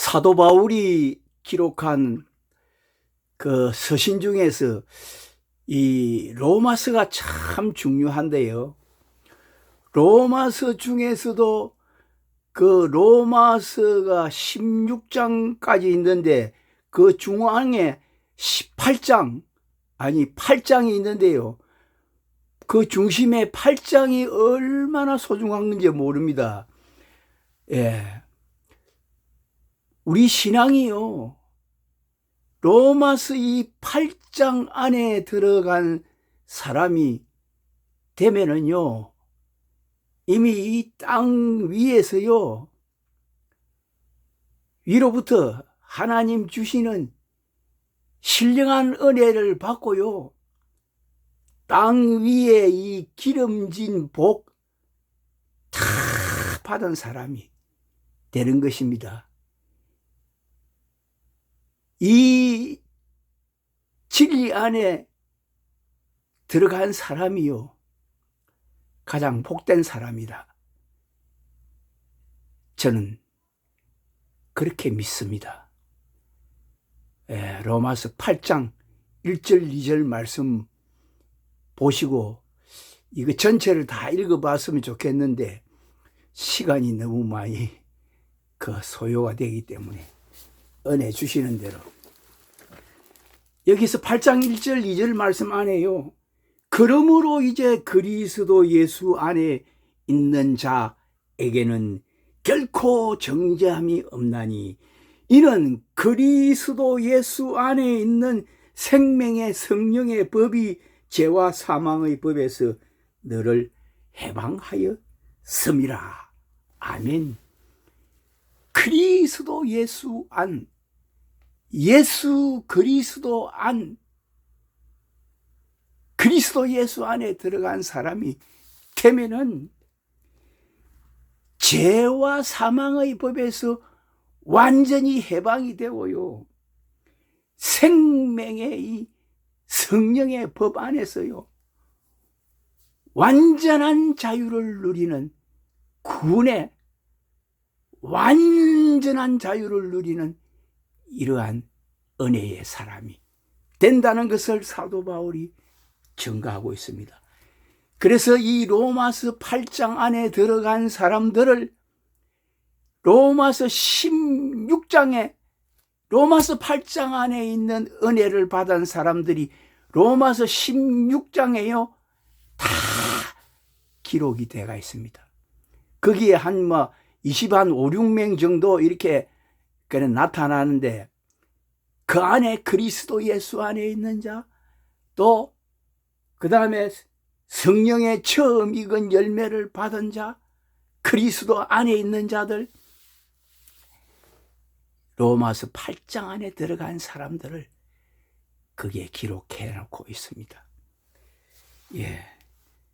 사도 바울이 기록한 그 서신 중에서 이 로마서가 참 중요한데요. 로마서 중에서도 그 로마서가 16장까지 있는데 그 중앙에 8장이 있는데요. 그 중심에 8장이 얼마나 소중한 건지 모릅니다. 예. 우리 신앙이요. 로마서 이 8장 안에 들어간 사람이 되면은요, 이미 이 땅 위에서요, 위로부터 하나님 주시는 신령한 은혜를 받고요, 땅 위에 이 기름진 복 다 받은 사람이 되는 것입니다. 이 진리 안에 들어간 사람이요, 가장 복된 사람이다. 저는 그렇게 믿습니다. 로마서 8장 1절 2절 말씀 보시고 이거 전체를 다 읽어봤으면 좋겠는데 시간이 너무 많이 소요가 되기 때문에 은혜 주시는 대로 여기서 8장 1절 2절 말씀 안에요, 그러므로 이제 그리스도 예수 안에 있는 자에게는 결코 정죄함이 없나니 이는 그리스도 예수 안에 있는 생명의 성령의 법이 죄와 사망의 법에서 너를 해방하였음이라. 아멘. 그리스도 예수 안, 예수 그리스도 안, 그리스도 예수 안에 들어간 사람이 되면은 죄와 사망의 법에서 완전히 해방이 되고요, 생명의 이 성령의 법 안에서요, 완전한 자유를 누리는, 구원의 완전한 자유를 누리는 이러한 은혜의 사람이 된다는 것을 사도 바울이 증거하고 있습니다. 그래서 이 로마서 8장 안에 들어간 사람들을 로마서 16장에, 로마서 8장 안에 있는 은혜를 받은 사람들이 로마서 16장에요 다 기록이 되어 있습니다. 거기에 한 5, 6명 정도 이렇게 나타나는데, 그 안에 그리스도 예수 안에 있는 자, 또 그 다음에 성령의 처음 익은 열매를 받은 자, 그리스도 안에 있는 자들, 로마서 8장 안에 들어간 사람들을 거기에 기록해 놓고 있습니다. 예.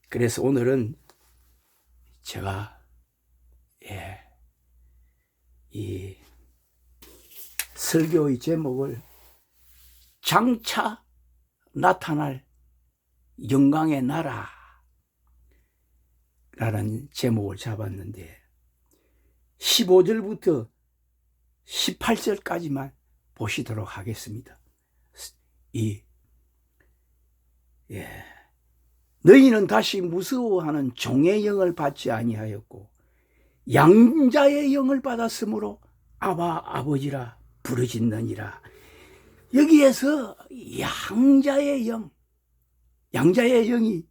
그래서 오늘은 제가 이 설교의 제목을 장차 나타날 영광의 나라 라는 제목을 잡았는데 15절부터 18절까지만 보시도록 하겠습니다. 너희는 다시 무서워하는 종의 영을 받지 아니하였고 양자의 영을 받았으므로 아바 아버지라 부르짖느니라. 여기에서 양자의 영이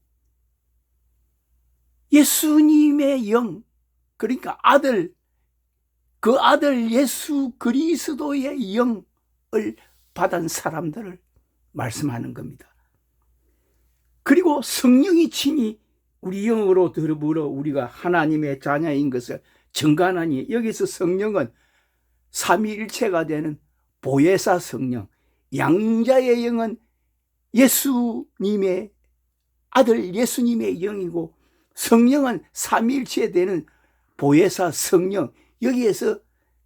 예수님의 영, 그러니까 그 아들 예수 그리스도의 영을 받은 사람들을 말씀하는 겁니다. 그리고 성령이 친히 우리 영으로 더불어 우리가 하나님의 자녀인 것을 증거하나니, 여기서 성령은 삼위일체가 되는 보혜사 성령, 양자의 영은 예수님의 아들 예수님의 영이고, 성령은 삼위일체 되는 보혜사 성령, 여기에서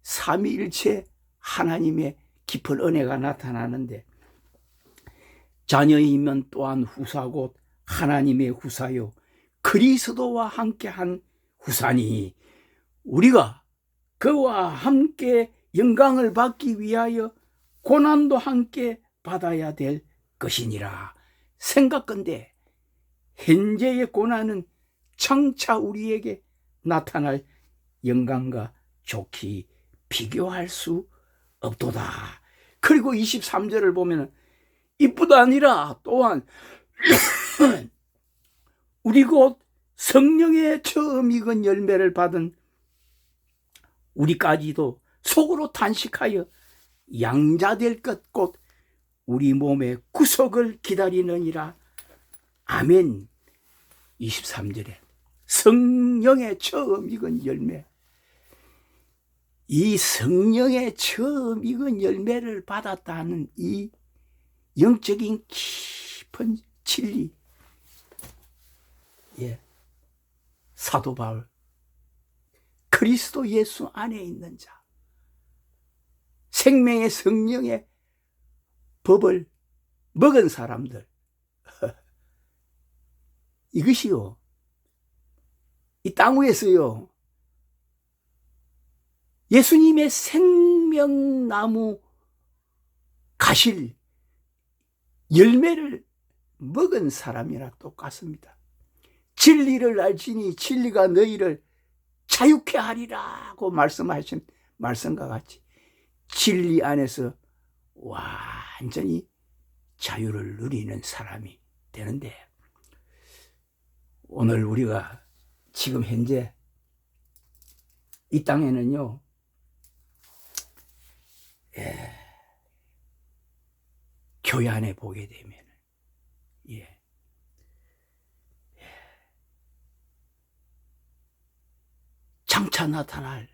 삼위일체 하나님의 깊은 은혜가 나타나는데, 자녀이면 또한 후사 곧 하나님의 후사요 그리스도와 함께한 후사니 우리가 그와 함께 영광을 받기 위하여 고난도 함께 받아야 될 것이니라 생각건대 현재의 고난은 장차 우리에게 나타날 영광과 좋게 비교할 수 없도다. 그리고 23절을 보면 이뿐 아니라 또한 우리 곧 성령의 처음 익은 열매를 받은 우리까지도 속으로 탄식하여 양자될 것 곧 우리 몸의 구속을 기다리느니라. 아멘. 23절에 성령의 처음 익은 열매, 이 성령의 처음 익은 열매를 받았다는 이 영적인 깊은 진리, 사도 바울, 그리스도 예수 안에 있는 자, 생명의 성령의 법을 먹은 사람들, 이것이요, 이 땅 위에서요, 예수님의 생명나무 가실 열매를 먹은 사람이랑 똑같습니다. 진리를 알지니 진리가 너희를 자유케 하리라고 말씀하신 말씀과 같이 진리 안에서 완전히 자유를 누리는 사람이 되는데, 오늘 우리가 지금 현재 이 땅에는요, 교회 안에 보게 되면 장차 나타날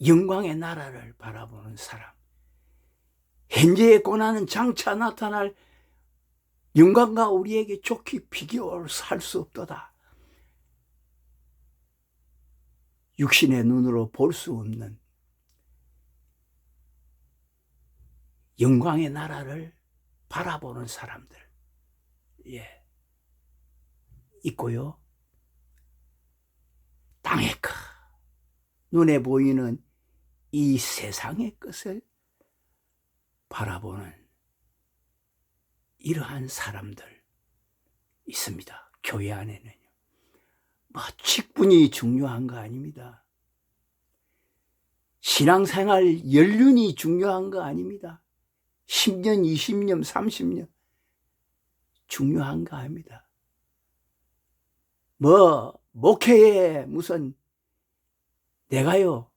영광의 나라를 바라보는 사람, 현재의 고난은 장차 나타날 영광과 우리에게 좋게 비교할 수 없도다. 육신의 눈으로 볼 수 없는 영광의 나라를 바라보는 사람들 있고요, 땅의 것, 눈에 보이는 이 세상의 것을 바라보는 이러한 사람들 있습니다. 교회 안에는요. 직분이 중요한 거 아닙니다. 신앙생활 연륜이 중요한 거 아닙니다. 10년, 20년, 30년 중요한 거 아닙니다. 목회에 무슨 내가요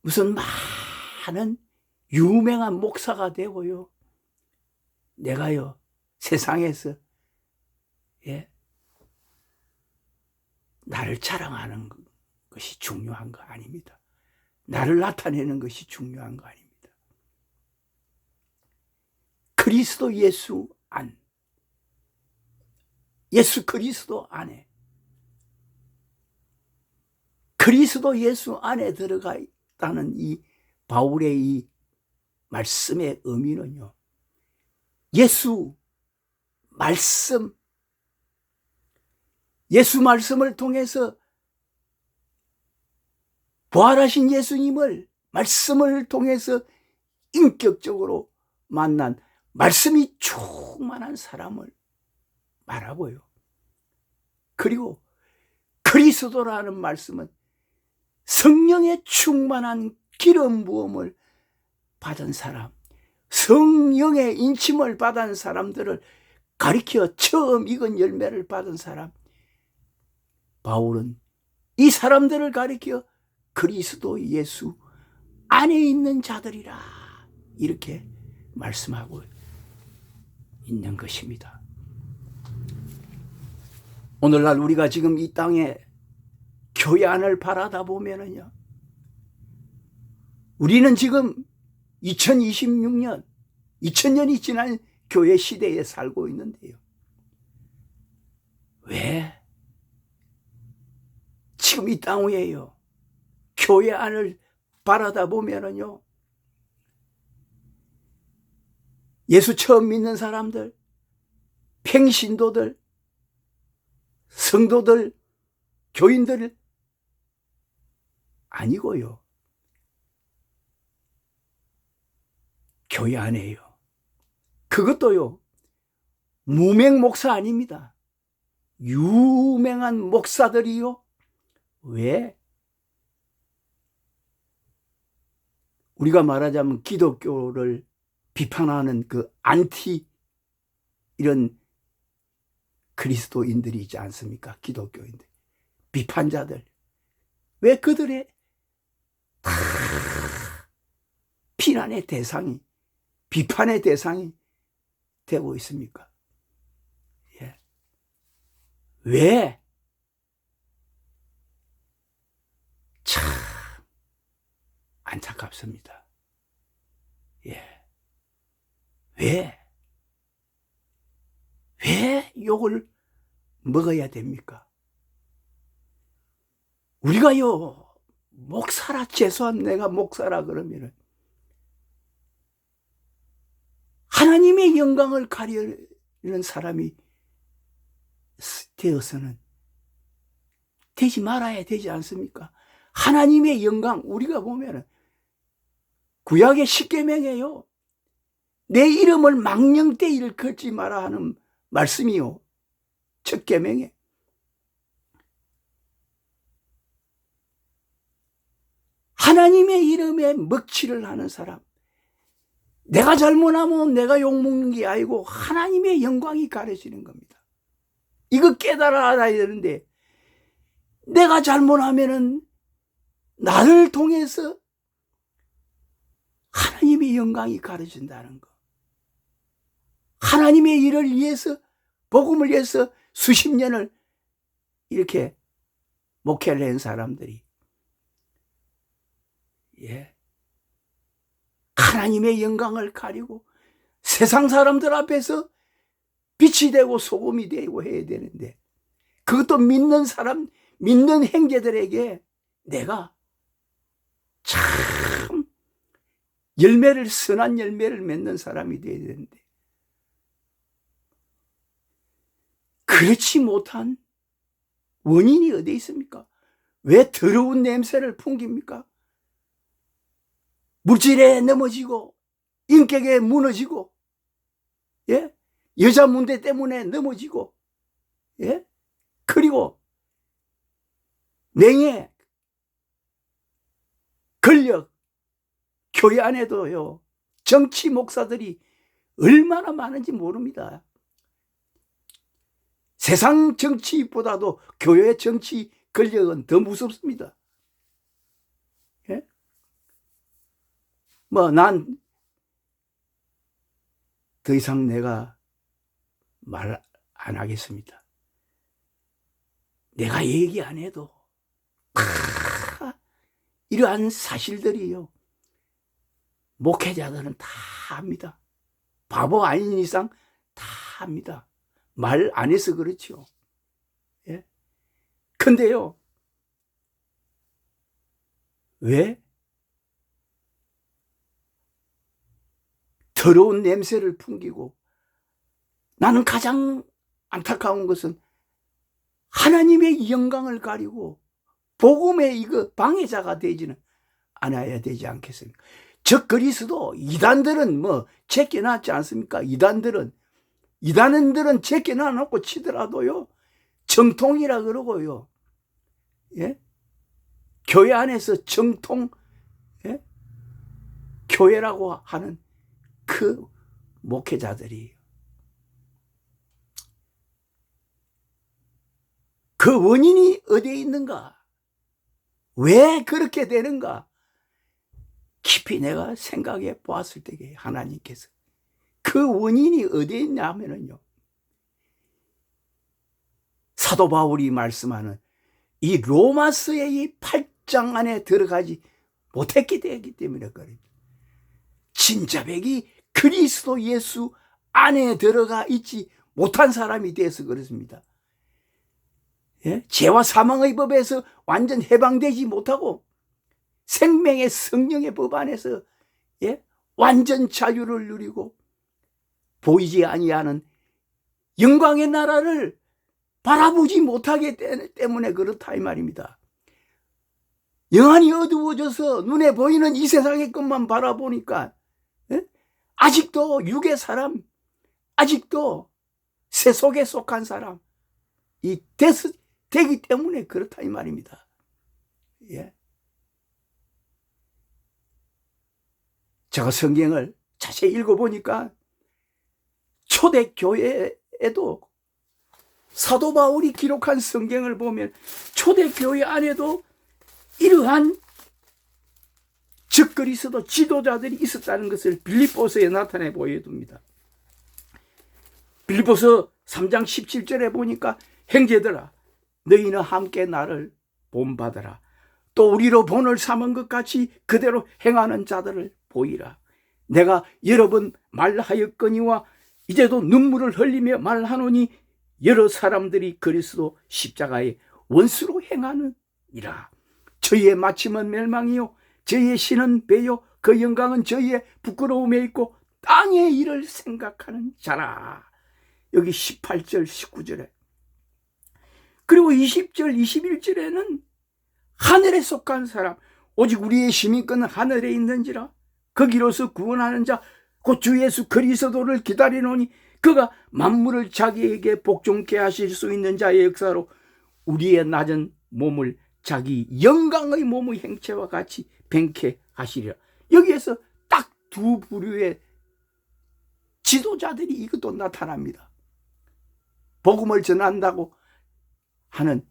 무슨 많은 유명한 목사가 되고요, 내가요 세상에서 나를 자랑하는 것이 중요한 거 아닙니다. 나를 나타내는 것이 중요한 거 아닙니다. 그리스도 예수 안, 예수 그리스도 안에, 그리스도 예수 안에 들어가 있다는 이 바울의 이 말씀의 의미는요, 예수 말씀을 통해서 부활하신 예수님을 말씀을 통해서 인격적으로 만난 말씀이 충만한 사람을 말하고요. 그리고 그리스도라는 말씀은 성령의 충만한 기름 부음을 받은 사람, 성령의 인침을 받은 사람들을 가리켜 처음 익은 열매를 받은 사람, 바울은 이 사람들을 가리켜 그리스도 예수 안에 있는 자들이라 이렇게 말씀하고 있는 것입니다. 오늘날 우리가 지금 이 땅에 교회 안을 바라다 보면은요, 우리는 지금 2026년, 2000년이 지난 교회 시대에 살고 있는데요, 왜 지금 이 땅 위에요, 교회 안을 바라다 보면은요, 예수 처음 믿는 사람들, 평신도들, 성도들, 교인들 아니고요. 교회 안에요. 그것도요. 무명 목사 아닙니다. 유명한 목사들이요. 왜? 우리가 말하자면 기독교를 비판하는 그 안티 이런 그리스도인들이 있지 않습니까? 기독교인들. 비판자들. 왜 그들의 비난의 대상이, 비판의 대상이 되고 있습니까? 예. 왜? 참 안타깝습니다. 예. 왜 욕을 먹어야 됩니까? 우리가요, 목사라, 최소한 내가 목사라 그러면은 하나님의 영광을 가리는 사람이 되어서는 되지 말아야 되지 않습니까? 하나님의 영광, 우리가 보면은 구약의 십계명에요, 내 이름을 망령되 일컫지 마라 하는 말씀이요. 첫 계명에. 하나님의 이름에 먹칠을 하는 사람, 내가 잘못하면 내가 욕먹는 게 아니고 하나님의 영광이 가려지는 겁니다. 이거 깨달아 알아야 되는데, 내가 잘못하면은 나를 통해서 하나님의 영광이 가려진다는 거. 하나님의 일을 위해서, 복음을 위해서 수십 년을 이렇게 목회를 한 사람들이, 예, 하나님의 영광을 가리고 세상 사람들 앞에서 빛이 되고 소금이 되고 해야 되는데, 그것도 믿는 사람, 믿는 형제들에게 내가 참 열매를, 선한 열매를 맺는 사람이 되어야 되는데, 그렇지 못한 원인이 어디 있습니까? 왜 더러운 냄새를 풍깁니까? 물질에 넘어지고, 인격에 무너지고, 예? 여자 문제 때문에 넘어지고, 예? 그리고 명예, 권력, 교회 안에도요, 정치 목사들이 얼마나 많은지 모릅니다. 세상 정치보다도 교회 정치 권력은 더 무섭습니다. 예? 난 더 이상 내가 말 안 하겠습니다. 내가 얘기 안 해도 이러한 사실들이요, 목회자들은 다 압니다. 바보 아닌 이상 다 압니다. 말 안 해서 그렇죠. 예? 근데요, 왜 더러운 냄새를 풍기고, 나는 가장 안타까운 것은 하나님의 영광을 가리고 복음의 이거 방해자가 되지는 않아야 되지 않겠습니까? 저 그리스도 이단들은 뭐 제껴놨지 않습니까? 이단들은 제껴놔놓고 치더라도요, 정통이라 그러고요, 예? 교회 안에서 정통, 예? 교회라고 하는 그 목회자들이, 그 원인이 어디에 있는가? 왜 그렇게 되는가? 깊이 내가 생각해 보았을 때에 하나님께서 그 원인이 어디에 있냐 하면은요, 사도 바울이 말씀하는 이 로마서의 이 8장 안에 들어가지 못했기 때문에 그럽니다. 진짜백이 그리스도 예수 안에 들어가 있지 못한 사람이 돼서 그렇습니다. 예? 죄와 사망의 법에서 완전 해방되지 못하고 생명의 성령의 법 안에서, 예? 완전 자유를 누리고 보이지 아니하는 영광의 나라를 바라보지 못하기 때문에 그렇다 이 말입니다. 영안이 어두워져서 눈에 보이는 이 세상의 것만 바라보니까 아직도 육의 사람, 아직도 세속에 속한 사람 되기 때문에 그렇다 이 말입니다. 예. 제가 성경을 자세히 읽어보니까 초대교회에도 사도 바울이 기록한 성경을 보면 초대교회 안에도 이러한 적그리스도 지도자들이 있었다는 것을 빌립보서에 나타내 보여줍니다. 빌립보서 3장 17절에 보니까 형제들아 너희는 함께 나를 본받아라. 또 우리로 본을 삼은 것 같이 그대로 행하는 자들을 보이라. 내가 여러 번 말하였거니와 이제도 눈물을 흘리며 말하노니 여러 사람들이 그리스도 십자가의 원수로 행하느니라. 저희의 마침은 멸망이요 저희의 신은 배요 그 영광은 저희의 부끄러움에 있고 땅의 일을 생각하는 자라. 여기 18절 19절에 그리고 20절 21절에는 하늘에 속한 사람 오직 우리의 시민권은 하늘에 있는지라 거기로서 구원하는 자 곧 주 예수 그리스도를 기다리노니 그가 만물을 자기에게 복종케 하실 수 있는 자의 역사로 우리의 낮은 몸을 자기 영광의 몸의 행체와 같이 뱅케 하시리라. 여기에서 딱 두 부류의 지도자들이 이것도 나타납니다. 복음을 전한다고 하는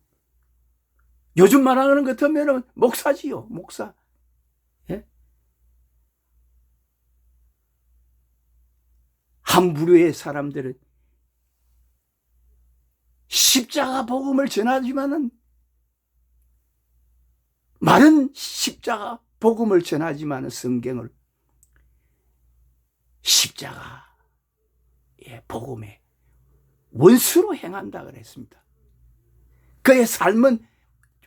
요즘 말하는 것 같으면 목사지요. 목사. 예? 한 부류의 사람들은 십자가 복음을 전하지만은 말은 십자가 복음을 전하지만은 성경을 십자가 복음의 원수로 행한다 그랬습니다. 그의 삶은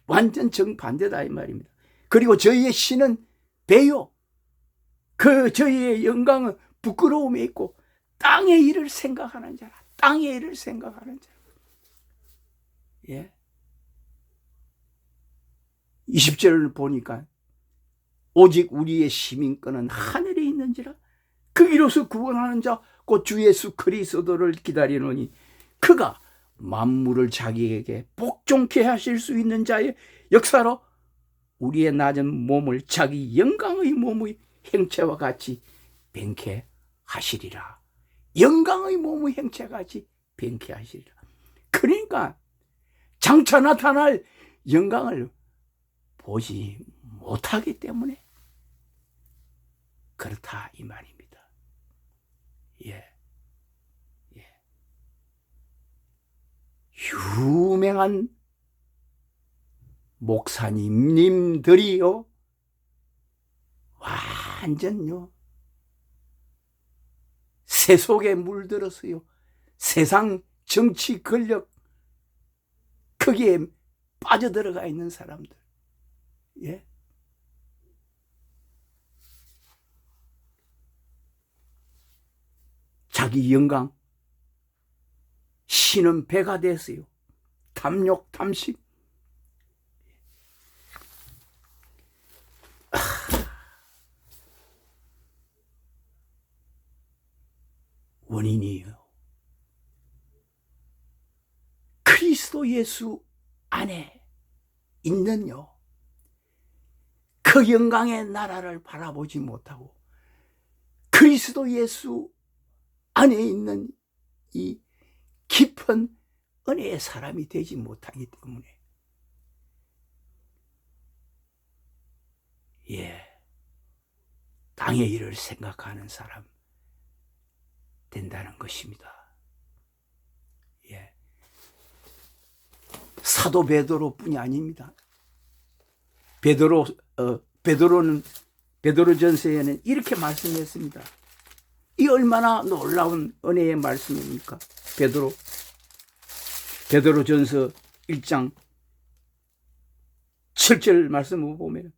완전 정반대다 이 말입니다. 그리고 저희의 신은 배요 그 저희의 영광은 부끄러움에 있고 땅의 일을 생각하는 자라. 땅의 일을 생각하는 자라. 예. 20절을 보니까 오직 우리의 시민권은 하늘에 있는지라 거기로서 구원하는 자 곧 주 예수 그리스도를 기다리노니 그가 만물을 자기에게 복종케 하실 수 있는 자의 역사로 우리의 낮은 몸을 자기 영광의 몸의 행체와 같이 뱅케 하시리라. 영광의 몸의 행체와 같이 뱅케 하시리라. 그러니까 장차 나타날 영광을 보지 못하기 때문에 그렇다 이 말입니다. 예. 유명한 목사님들이요 완전요 세속에 물들어서요 세상 정치 권력 거기에 빠져들어가 있는 사람들. 예. 자기 영광 신은 배가 됐어요. 탐욕 탐식. 원인이에요. 그리스도 예수 안에 있는요 그 영광의 나라를 바라보지 못하고 그리스도 예수 안에 있는 이 깊은 은혜의 사람이 되지 못하기 때문에 땅의 일을 생각하는 사람 된다는 것입니다. 사도 베드로뿐이 아닙니다. 베드로전서에는 이렇게 말씀했습니다. 이 얼마나 놀라운 은혜의 말씀입니까? 베드로전서 1장 7절 말씀을 보면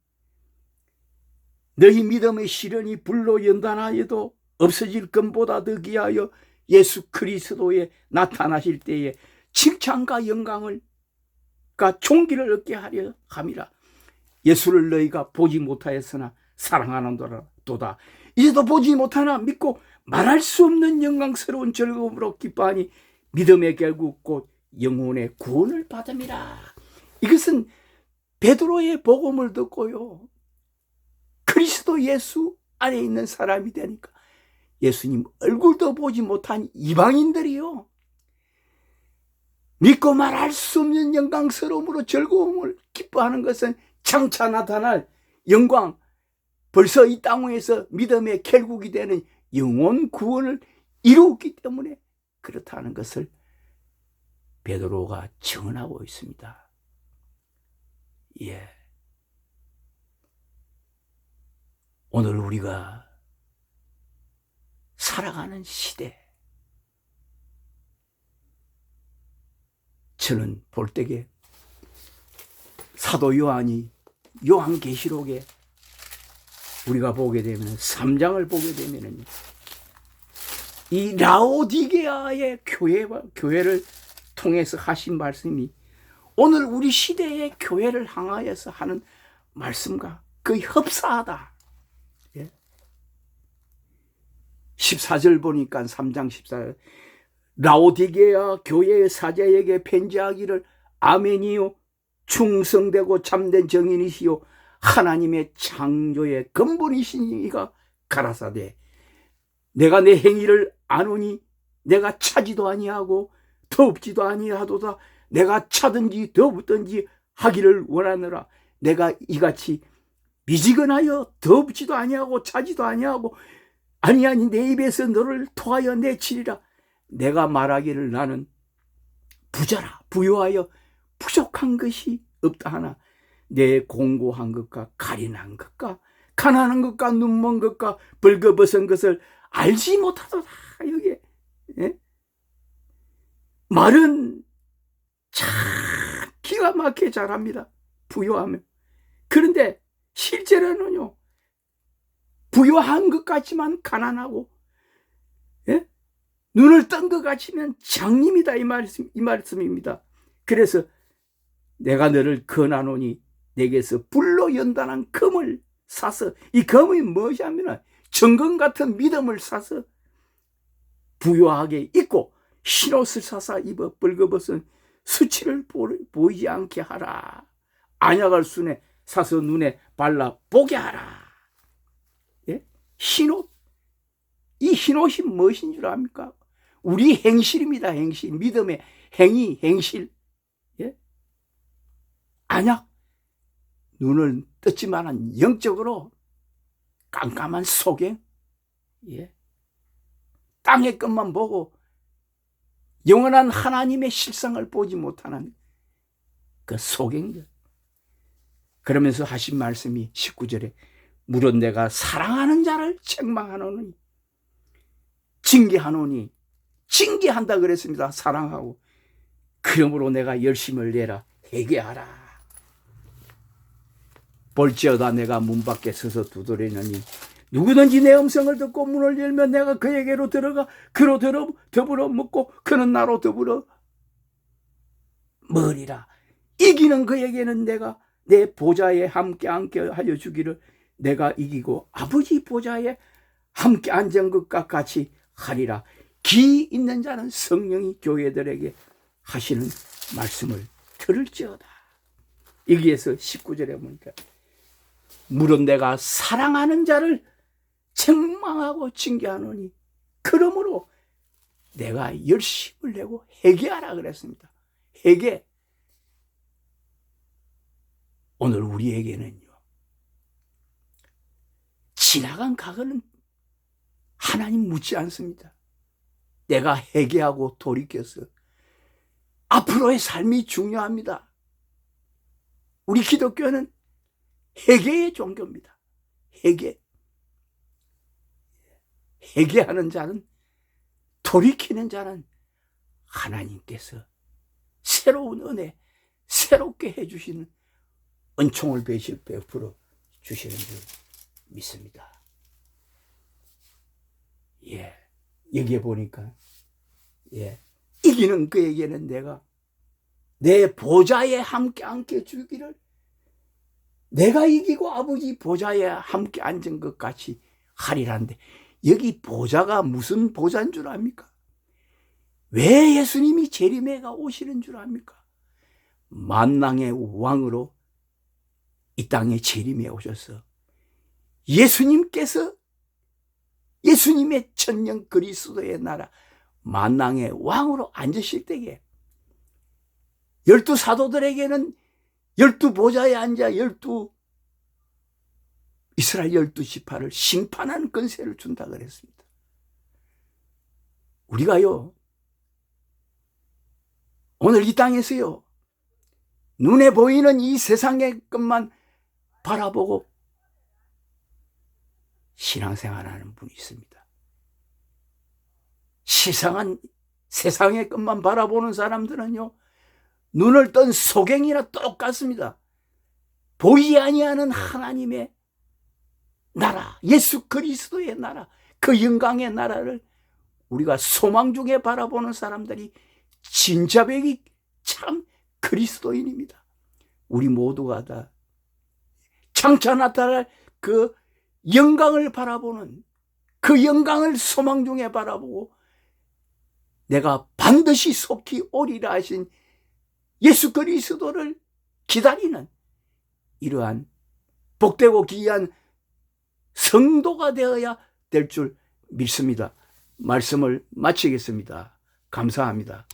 너희 믿음의 시련이 불로 연단하여도 없어질 것보다 더 귀하여 예수 그리스도에 나타나실 때에 칭찬과 영광을 존귀를 얻게 하려 함이라. 예수를 너희가 보지 못하였으나 사랑하는도다. 이제도 보지 못하나 믿고 말할 수 없는 영광스러운 즐거움으로 기뻐하니 믿음의 결국 곧 영혼의 구원을 받음이라. 이것은 베드로의 복음을 듣고요, 그리스도 예수 안에 있는 사람이 되니까 예수님 얼굴도 보지 못한 이방인들이요, 믿고 말할 수 없는 영광스러움으로 즐거움을 기뻐하는 것은 장차 나타날 영광, 벌써 이 땅 위에서 믿음의 결국이 되는 영혼 구원을 이루었기 때문에 그렇다는 것을 베드로가 증언하고 있습니다. 예. 오늘 우리가 살아가는 시대, 저는 볼 때에 사도 요한이 요한계시록에 우리가 보게 되면 3장을 보게 되면 이 라오디게아의 교회를 통해서 하신 말씀이 오늘 우리 시대의 교회를 향하여서 하는 말씀과 거의 흡사하다. 14절 보니까 3장 14절, 라오디게아 교회의 사자에게 편지하기를 아멘이요 충성되고 참된 정인이시요 하나님의 창조의 근본이시니가 가라사대 내가 내 행위를 아노니 내가 차지도 아니하고 더웁지도 아니하도다. 내가 차든지 더웠든지 하기를 원하느라 내가 이같이 미지근하여 더웁지도 아니하고 차지도 아니하고 아니 내 입에서 너를 토하여 내치리라. 내가 말하기를 나는 부자라 부요하여 부족한 것이 없다 하나 내 공고한 것과 가련한 것과 가난한 것과 눈먼 것과 벌거벗은 것을 알지 못하도다. 여기에 말은 참 기가 막히게 잘합니다. 부요하면. 그런데 실제로는요, 부요한 것 같지만 가난하고, 눈을 뜬 것 같으면 장님이다, 이 말씀입니다. 그래서 내가 너를 권하노니 내게서 불로 연단한 금을 사서, 이 금이 무엇이냐면 정금 같은 믿음을 사서 부요하게 입고 흰옷을 사서 입어 벌거벗은 수치를 보이지 않게 하라. 안약을 순에 사서 눈에 발라 보게 하라. 흰옷, 이 흰옷이 무엇인 줄 압니까? 우리 행실입니다. 행실, 믿음의 행위, 행실. 안약, 눈을 떴지만 영적으로 깜깜한 소경, 땅의 것만 보고 영원한 하나님의 실상을 보지 못하는 그 소경들. 그러면서 하신 말씀이 19절에 물은 내가 사랑하는 자를 책망하노니 징계하노니, 징계한다 그랬습니다. 사랑하고. 그러므로 내가 열심을 내라. 회개하라. 볼지어다 내가 문 밖에 서서 두드리느니 누구든지 내 음성을 듣고 문을 열면 내가 그에게로 들어가 그로 더불어 먹고 그는 나로 더불어 먹으리라. 이기는 그에게는 내가 내 보좌에 함께 앉게 하여 주기를 내가 이기고 아버지 보좌에 함께 앉은 것과 같이 하리라. 기 있는 자는 성령이 교회들에게 하시는 말씀을 들을지어다. 여기에서 19절에 보니까 물은 내가 사랑하는 자를 책망하고 징계하노니 그러므로 내가 열심을 내고 회개하라 그랬습니다. 회개. 오늘 우리에게는요, 지나간 과거는 하나님 묻지 않습니다. 내가 회개하고 돌이켜서 앞으로의 삶이 중요합니다. 우리 기독교는 회개의 종교입니다. 회개. 회개하는 자는, 돌이키는 자는 하나님께서 새로운 은혜, 새롭게 해주시는 은총을 베풀어 주시는 줄 믿습니다. 여기에 보니까 이기는 그에게는 내가 내 보좌에 함께 앉게 주기를 내가 이기고 아버지 보좌에 함께 앉은 것 같이 하리라는데, 여기 보좌가 무슨 보좌인 줄 압니까? 왜 예수님이 재림에가 오시는 줄 압니까? 만왕의 왕으로 이 땅에 재림에 오셔서 예수님께서 예수님의 천년 그리스도의 나라 만왕의 왕으로 앉으실 때에 12사도들에게는 12보좌에 앉아 이스라엘 12지파를 심판하는 권세를 준다 그랬습니다. 우리가요, 오늘 이 땅에서요, 눈에 보이는 이 세상의 것만 바라보고 신앙생활하는 분이 있습니다. 세상의 것만 바라보는 사람들은요, 눈을 뜬 소경이나 똑같습니다. 보이지 아니하는 하나님의 나라, 예수 그리스도의 나라, 그 영광의 나라를 우리가 소망 중에 바라보는 사람들이 진짜백이 참 그리스도인입니다. 우리 모두가 다 장차 나타날 그 영광을 바라보는, 그 영광을 소망 중에 바라보고 내가 반드시 속히 오리라 하신 예수 그리스도를 기다리는 이러한 복되고 귀한 성도가 되어야 될 줄 믿습니다. 말씀을 마치겠습니다. 감사합니다.